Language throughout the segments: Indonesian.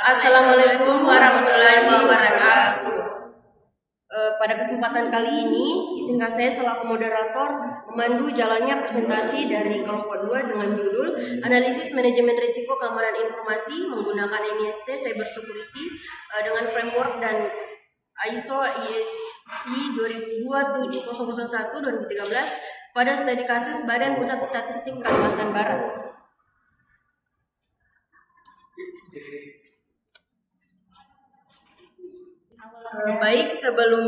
Assalamualaikum warahmatullahi wabarakatuh. Pada kesempatan kali ini, izinkan saya selaku moderator memandu jalannya presentasi dari kelompok 2 dengan judul Analisis Manajemen Risiko Keamanan Informasi menggunakan NIST Cyber Security dengan framework dan ISO IEC 27001-2013 pada studi kasus Badan Pusat Statistik Kalimantan Barat. Baik, sebelum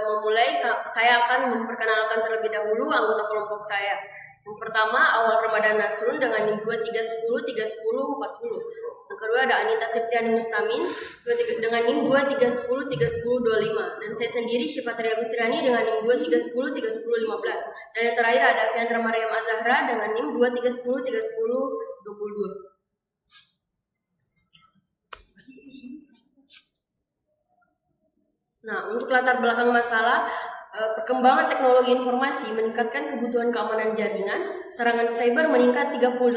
memulai, saya akan memperkenalkan terlebih dahulu anggota kelompok saya. Yang pertama, Awal Ramadan Nasrun dengan NIM 2310-3040. Yang kedua ada Anita Septiani Mustamin dengan NIM 2310-3025. Dan saya sendiri Syifatria Gusriani dengan NIM 2310-3015. Dan yang terakhir ada Fiandra Mariam Azahra dengan NIM 2310-3022. Nah, untuk latar belakang masalah, perkembangan teknologi informasi meningkatkan kebutuhan keamanan jaringan, serangan cyber meningkat 38%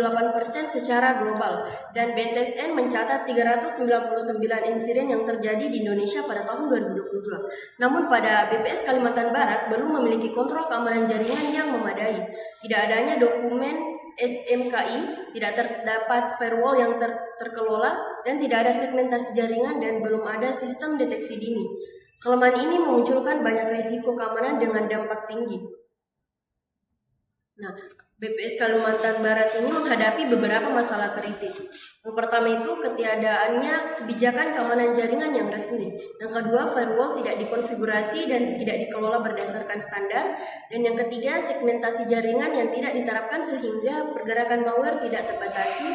secara global, dan BSSN mencatat 399 insiden yang terjadi di Indonesia pada tahun 2022. Namun pada BPS Kalimantan Barat belum memiliki kontrol keamanan jaringan yang memadai. Tidak adanya dokumen SMKI, tidak terdapat firewall yang terkelola, dan tidak ada segmentasi jaringan dan belum ada sistem deteksi dini. Kelemahan ini memunculkan banyak risiko keamanan dengan dampak tinggi. Nah, BPS Kalimantan Barat ini menghadapi beberapa masalah kritis. Yang pertama itu ketiadaannya kebijakan keamanan jaringan yang resmi. Yang kedua, firewall tidak dikonfigurasi dan tidak dikelola berdasarkan standar. Dan yang ketiga, segmentasi jaringan yang tidak diterapkan sehingga pergerakan malware tidak terbatasi,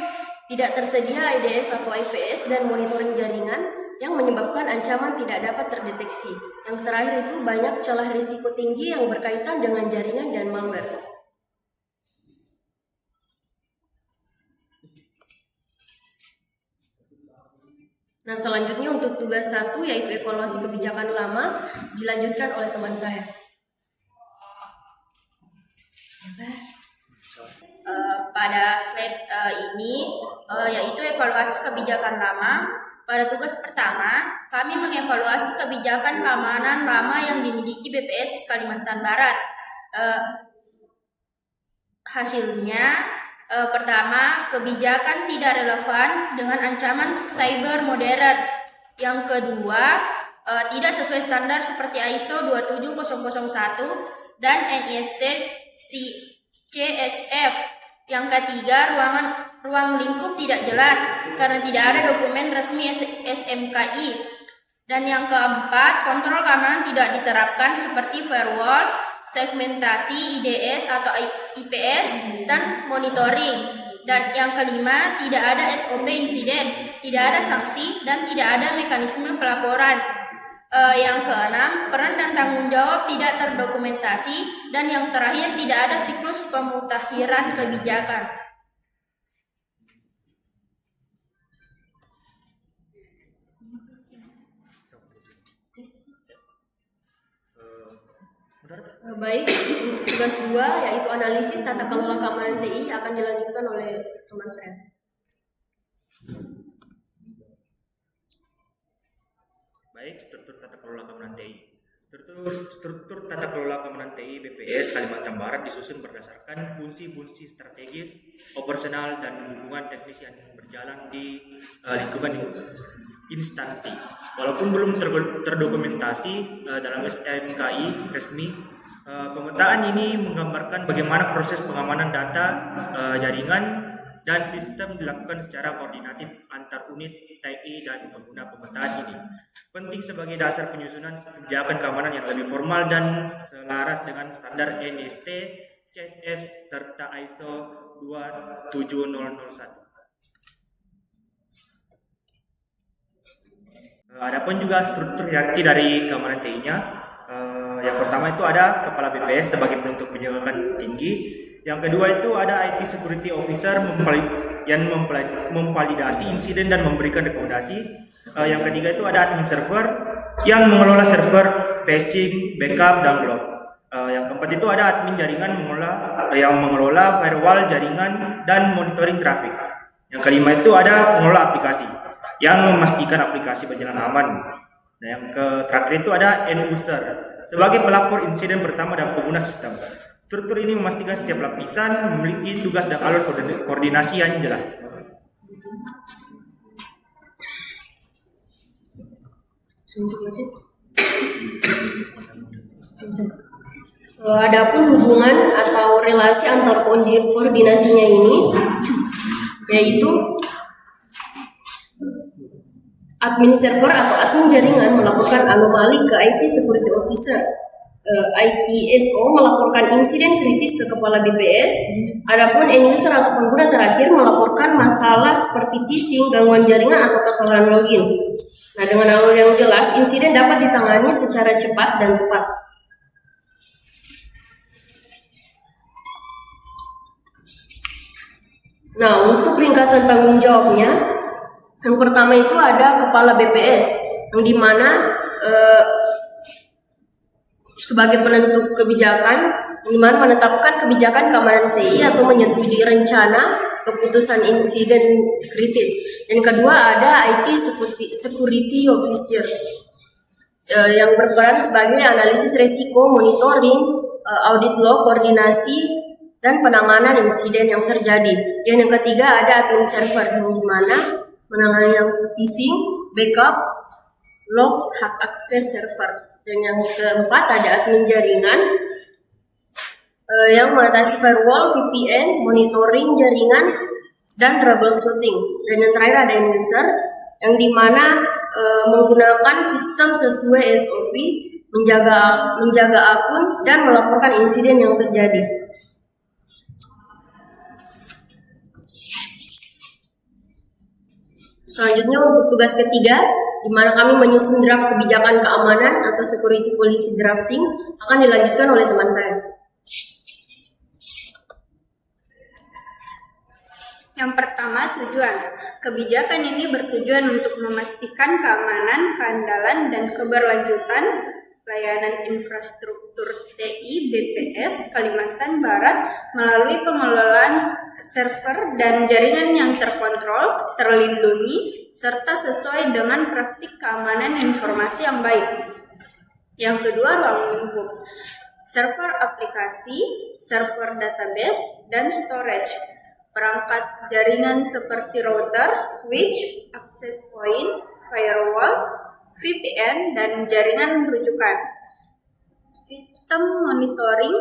tidak tersedia IDS atau IPS dan monitoring jaringan yang menyebabkan ancaman tidak dapat terdeteksi. Yang terakhir itu banyak celah risiko tinggi yang berkaitan dengan jaringan dan malware. Nah, selanjutnya untuk tugas 1 yaitu evaluasi kebijakan lama dilanjutkan oleh teman saya. Pada slide ini yaitu evaluasi kebijakan lama. Pada tugas pertama, kami mengevaluasi kebijakan keamanan lama yang dimiliki BPS Kalimantan Barat. Hasilnya, pertama, kebijakan tidak relevan dengan ancaman cyber modern. Yang kedua, tidak sesuai standar seperti ISO 27001 dan NIST CSF. Yang ketiga, ruang lingkup tidak jelas karena tidak ada dokumen resmi SMKI. Dan yang keempat, kontrol keamanan tidak diterapkan seperti firewall, segmentasi IDS atau IPS, dan monitoring. Dan yang kelima, tidak ada SOP insiden, tidak ada sanksi, dan tidak ada mekanisme pelaporan. Yang keenam, peran dan tanggung jawab tidak terdokumentasi. Dan yang terakhir, tidak ada siklus pemutahiran kebijakan. Baik, untuk tugas 2 yaitu analisis tata kelola keamanan TI akan dilanjutkan oleh teman saya. Baik, struktur tata kelola keamanan TI. Struktur tata kelola keamanan TI BPS Kalimantan Barat disusun berdasarkan fungsi-fungsi strategis, operasional, dan dukungan teknis yang berjalan di lingkungan instansi. Walaupun belum terdokumentasi dalam SMKI resmi, pemetaan ini menggambarkan bagaimana proses pengamanan data jaringan dan sistem dilakukan secara koordinatif antar unit TI dan pengguna pemetaan ini. Penting sebagai dasar penyusunan kebijakan keamanan yang lebih formal dan selaras dengan standar NIST, CSF, serta ISO 27001. Adapun juga struktur hierarki dari keamanan TI-nya. Yang pertama itu ada kepala BPS sebagai penentu kebijakan tinggi. Yang kedua itu ada IT Security Officer yang memvalidasi insiden dan memberikan rekomendasi. Yang ketiga itu ada admin server yang mengelola server, patching, backup, download. Yang keempat itu ada admin jaringan yang mengelola firewall jaringan dan monitoring traffic. Yang kelima itu ada pengelola aplikasi. yang memastikan aplikasi berjalan aman. Nah, yang terakhir itu ada end user sebagai pelapor insiden pertama dan pengguna sistem. Struktur ini memastikan setiap lapisan memiliki tugas dan alur koordinasi yang jelas. Adapun hubungan atau relasi antar koordinasinya ini yaitu admin server atau admin jaringan melaporkan anomali ke IT security officer. ITSO melaporkan insiden kritis ke kepala BPS. Adapun end user atau pengguna terakhir melaporkan masalah seperti phishing, gangguan jaringan atau kesalahan login. Nah, dengan alur yang jelas, insiden dapat ditangani secara cepat dan tepat. Nah, untuk ringkasan tanggung jawabnya, yang pertama itu ada kepala BPS, yang dimana sebagai penentu kebijakan, di mana menetapkan kebijakan keamanan TI atau menyetujui rencana keputusan insiden kritis. Dan kedua ada IT security officer yang berperan sebagai analisis resiko, monitoring, audit log, koordinasi, dan penanganan insiden yang terjadi. Dan yang ketiga ada admin server yang dimana menangani yang phishing, backup, log, hak akses server. Dan yang keempat ada admin jaringan yang mengatasi firewall, VPN, monitoring jaringan, dan troubleshooting. Dan yang terakhir ada end user yang dimana menggunakan sistem sesuai SOP, menjaga akun, dan melaporkan insiden yang terjadi. Selanjutnya untuk tugas ketiga, di mana kami menyusun draft kebijakan keamanan atau security policy drafting, akan dilanjutkan oleh teman saya. Yang pertama, tujuan. Kebijakan ini bertujuan untuk memastikan keamanan, keandalan, dan keberlanjutan layanan infrastruktur TI BPS Kalimantan Barat melalui pengelolaan server dan jaringan yang terkontrol, terlindungi, serta sesuai dengan praktik keamanan informasi yang baik. Yang kedua, ruang lingkup. Server aplikasi, server database, dan storage. Perangkat jaringan seperti router, switch, access point, firewall, VPN, dan jaringan rujukan. Sistem monitoring,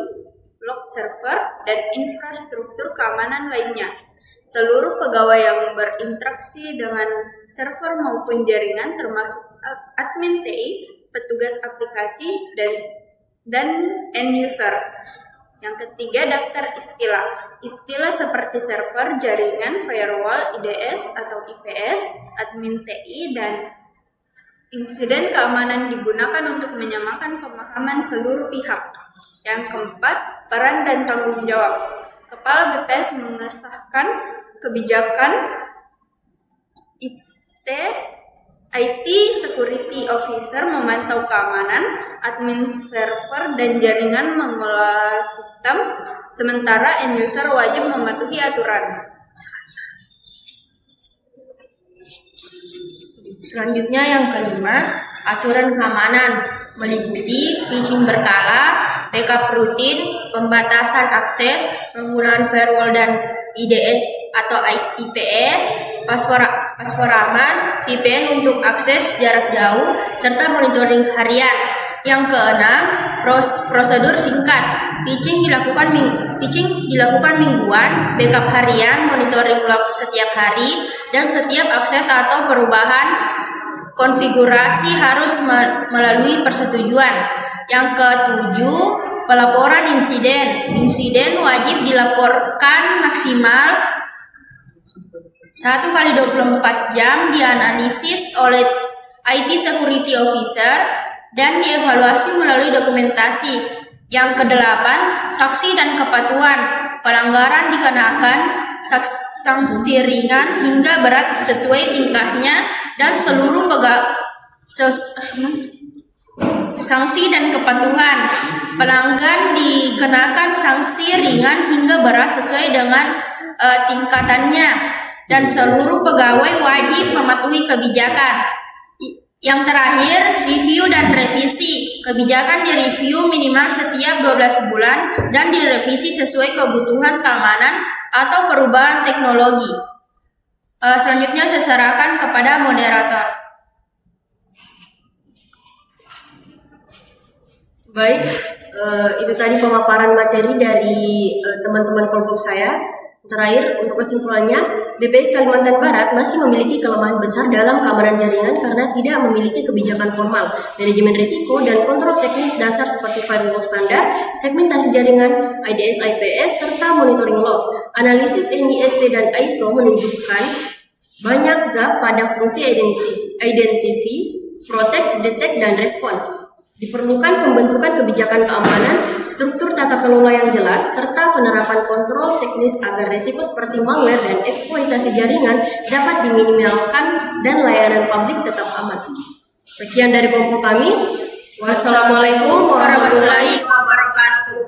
log server, dan infrastruktur keamanan lainnya. Seluruh pegawai yang berinteraksi dengan server maupun jaringan termasuk admin TI, petugas aplikasi, dan end user. Yang ketiga, daftar istilah. Istilah seperti server, jaringan, firewall, IDS atau IPS, admin TI, dan insiden keamanan digunakan untuk menyamakan pemahaman seluruh pihak. Yang keempat, peran dan tanggung jawab. Kepala BPS mengesahkan kebijakan IT Security Officer memantau keamanan, admin server dan jaringan mengelola sistem, sementara end user wajib mematuhi aturan. Selanjutnya yang kelima, aturan keamanan meliputi phishing berkala, backup rutin, pembatasan akses, penggunaan firewall dan IDS atau IPS, password aman, VPN untuk akses jarak jauh, serta monitoring harian. Yang keenam, prosedur singkat. Phishing dilakukan mingguan, backup harian, monitoring log setiap hari, dan setiap akses atau perubahan konfigurasi harus melalui persetujuan. Yang ketujuh, pelaporan insiden. Insiden wajib dilaporkan maksimal 1x24 jam, dianalisis oleh IT Security Officer, dan dievaluasi melalui dokumentasi. Yang kedelapan, saksi dan kepatuhan. Pelanggaran dikenakan sanksi ringan hingga berat sesuai tingkahnya, dan seluruh sanksi dan kepatuhan. Pelanggan dikenakan sanksi ringan hingga berat sesuai dengan tingkatannya. dan seluruh pegawai wajib mematuhi kebijakan. Yang terakhir, review dan revisi. Kebijakan direview minimal setiap 12 bulan dan direvisi sesuai kebutuhan keamanan atau perubahan teknologi. Selanjutnya saya serahkan kepada moderator. Baik, itu tadi pemaparan materi dari teman-teman kelompok saya. Terakhir, untuk kesimpulannya, BPS Kalimantan Barat masih memiliki kelemahan besar dalam keamanan jaringan karena tidak memiliki kebijakan formal, manajemen risiko, dan kontrol teknis dasar seperti firewall standar, segmentasi jaringan, IDS IPS, serta monitoring log. Analisis NIST dan ISO menunjukkan banyak gap pada fungsi identify, protect, detect, dan respon. Diperlukan pembentukan kebijakan keamanan, struktur tata kelola yang jelas, serta penerapan kontrol teknis agar risiko seperti malware dan eksploitasi jaringan dapat diminimalkan dan layanan publik tetap aman. Sekian dari kelompok kami. Wassalamualaikum warahmatullahi wabarakatuh.